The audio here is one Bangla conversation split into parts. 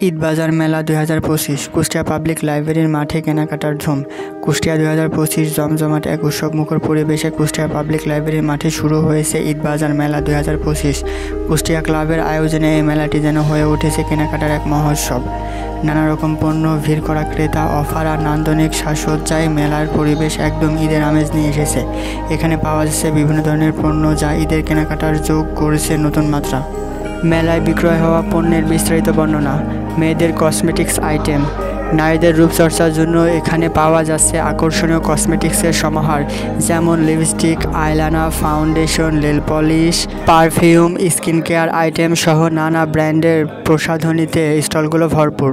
ঈদ বাজার মেলা 2025 কুষ্টিয়া পাবলিক লাইব্রেরির মাঠে কেনাকাটার ধুম। কুষ্টিয়া 2025 জমজমাট এক উৎসবমুখর পরিবেশে কুষ্টিয়া পাবলিক লাইব্রেরির মাঠে শুরু হয়েছে ঈদ বাজার মেলা 2025। কুষ্টিয়া ক্লাবের আয়োজনে এই মেলাটি যেন হয়ে উঠেছে কেনাকাটার এক মহোৎসব। নানা রকম পণ্য, ভিড় করা ক্রেতা, অফার আর নান্দনিক সাজসজ্জায় মেলার পরিবেশ একদম ঈদের আমেজ নিয়ে এসেছে। এখানে পাওয়া যাচ্ছে বিভিন্ন ধরনের পণ্য যা ঈদের কেনাকাটার যোগ করেছে নতুন মাত্রা। মেলায় বিক্রয় হওয়া পণ্যের বিস্তারিত বর্ণনা। মেয়েদের কসমেটিক্স আইটেম। নারীদের রূপচর্চার জন্য এখানে পাওয়া যাচ্ছে আকর্ষণীয় কসমেটিক্সের সমাহার, যেমন lipstick, eyeliner, foundation, nail polish, perfume, skin care item সহ নানা ব্র্যান্ডের প্রসাধনীতে স্টলগুলো ভরপুর।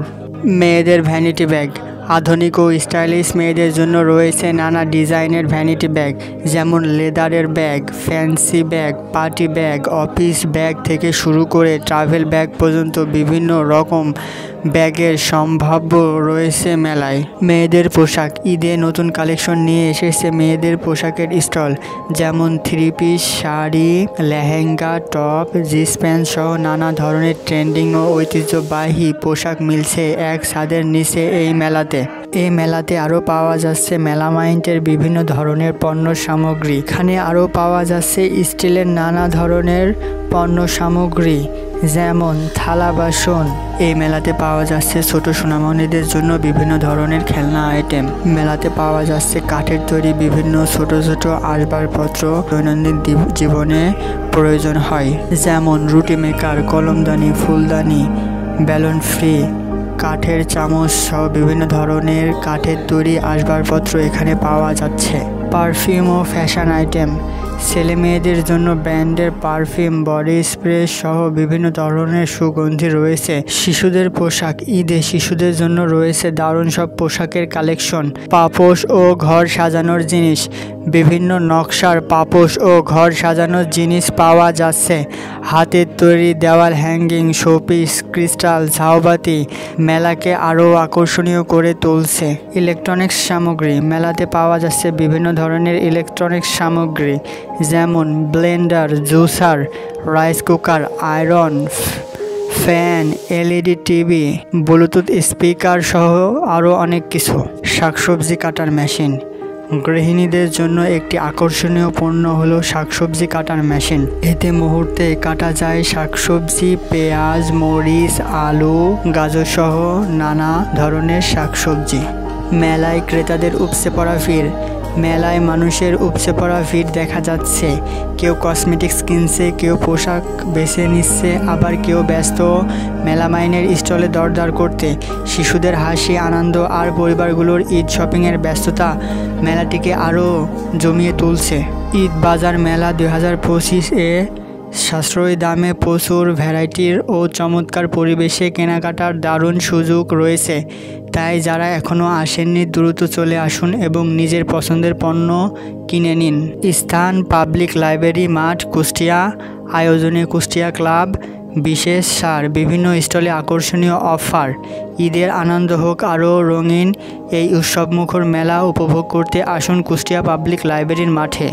মেয়েদের ভ্যানিটি ব্যাগ। আধুনিক ও স্টাইলিশ মেয়েদের জন্য রয়েছে নানা ডিজাইনের ভ্যানিটি ব্যাগ, যেমন লেদারের bag, fancy bag, party bag, office bag থেকে শুরু করে ট্রাভেল ব্যাগ পর্যন্ত বিভিন্ন রকম ব্যাগের সম্ভাব্য রয়েছে মেলায়। মেয়েদের পোশাক। ঈদে নতুন কালেকশন নিয়ে এসেছে মেয়েদের পোশাকের স্টল, যেমন three piece, sari, lehenga, top, jeans pant সহ নানা ধরনের ট্রেন্ডিং ও ঐতিহ্যবাহী পোশাক মিলছে এক ছাদের নিচে এই মেলাতে। এই মেলাতে আরও পাওয়া যাচ্ছে মেলামাইন্ডের বিভিন্ন ধরনের পণ্য সামগ্রী। এখানে আরও পাওয়া যাচ্ছে স্টিলের নানা ধরনের পণ্য সামগ্রী, যেমন থালা বাসন। এই মেলাতে পাওয়া যাচ্ছে ছোট সোনামণিদের জন্য বিভিন্ন ধরনের খেলনা আইটেম। মেলাতে পাওয়া যাচ্ছে কাঠের তৈরি বিভিন্ন ছোট ছোট আসবাবপত্র দৈনন্দিন জীবনে প্রয়োজন হয়, যেমন রুটি মেকার, কলমদানি, ফুলদানি, ব্যালন ফ্রি, কাঠের চামচ সহ বিভিন্ন ধরনের কাঠের তৈরি আসবাবপত্র এখানে পাওয়া যাচ্ছে। পারফিউম ও ফ্যাশন আইটেম। ছেলে মেয়েদের জন্য ব্র্যান্ডের পারফিউম, বডি স্প্রে সহ বিভিন্ন ধরনের সুগন্ধি রয়েছে। শিশুদের পোশাক। ঈদে শিশুদের জন্য রয়েছে দারুণ সব পোশাকের কালেকশন। পাপোশ ও ঘর সাজানোর জিনিস। বিভিন্ন নকশার পাপোশ ও ঘর সাজানোর জিনিস পাওয়া যাচ্ছে। হাতের তৈরি দেওয়াল হ্যাঙ্গিং, শোপিস, ক্রিস্টাল, ঝাউবাতি মেলাকে আরও আকর্ষণীয় করে তুলছে। ইলেকট্রনিক্স সামগ্রী। মেলাতে পাওয়া যাচ্ছে বিভিন্ন ধরনের ইলেকট্রনিক্স সামগ্রী, যেমন Blender, juicer, rice cooker, iron, fan, LED TV, Bluetooth speaker সহ আরও অনেক কিছু। শাকসবজি কাটার মেশিন। গৃহিণীদের জন্য একটি আকর্ষণীয় পণ্য হলো শাকসবজি কাটার মেশিন। এতে মুহূর্তে কাটা যায় শাকসবজি, পেঁয়াজ, মরিচ, আলু, গাজর সহ নানা ধরনের শাকসবজি। মেলায় ক্রেতাদের উপচে পড়া ভিড়। মেলায় মানুষের উপচে পড়া ভিড় দেখা যাচ্ছে। কেউ কসমেটিক্স কিনছে, কেউ পোশাক বেছে নিচ্ছে, আবার কেউ ব্যস্ত মেলামাইনের স্টলে দরদার করতে। শিশুদের হাসি, আনন্দ আর পরিবারগুলোর ঈদ শপিংয়ের ব্যস্ততা মেলাটিকে আরও জমিয়ে তুলছে। ঈদ বাজার মেলা 2025-এ সাশ্রয়ী দামে প্রচুর ভ্যারাইটির ও চমৎকার পরিবেশে কেনাকাটার দারুণ সুযোগ রয়েছে। তাই যারা এখনও আসেননি দ্রুত চলে আসুন এবং নিজের পছন্দের পণ্য কিনে নিন। স্থান পাবলিক লাইব্রেরি মাঠ, কুষ্টিয়া। আয়োজনে কুষ্টিয়া ক্লাব। বিশেষ ছাড়, বিভিন্ন স্টলে আকর্ষণীয় অফার। ঈদের আনন্দ হোক আরও রঙিন। এই উৎসবমুখর মেলা উপভোগ করতে আসুন কুষ্টিয়া পাবলিক লাইব্রেরির মাঠে।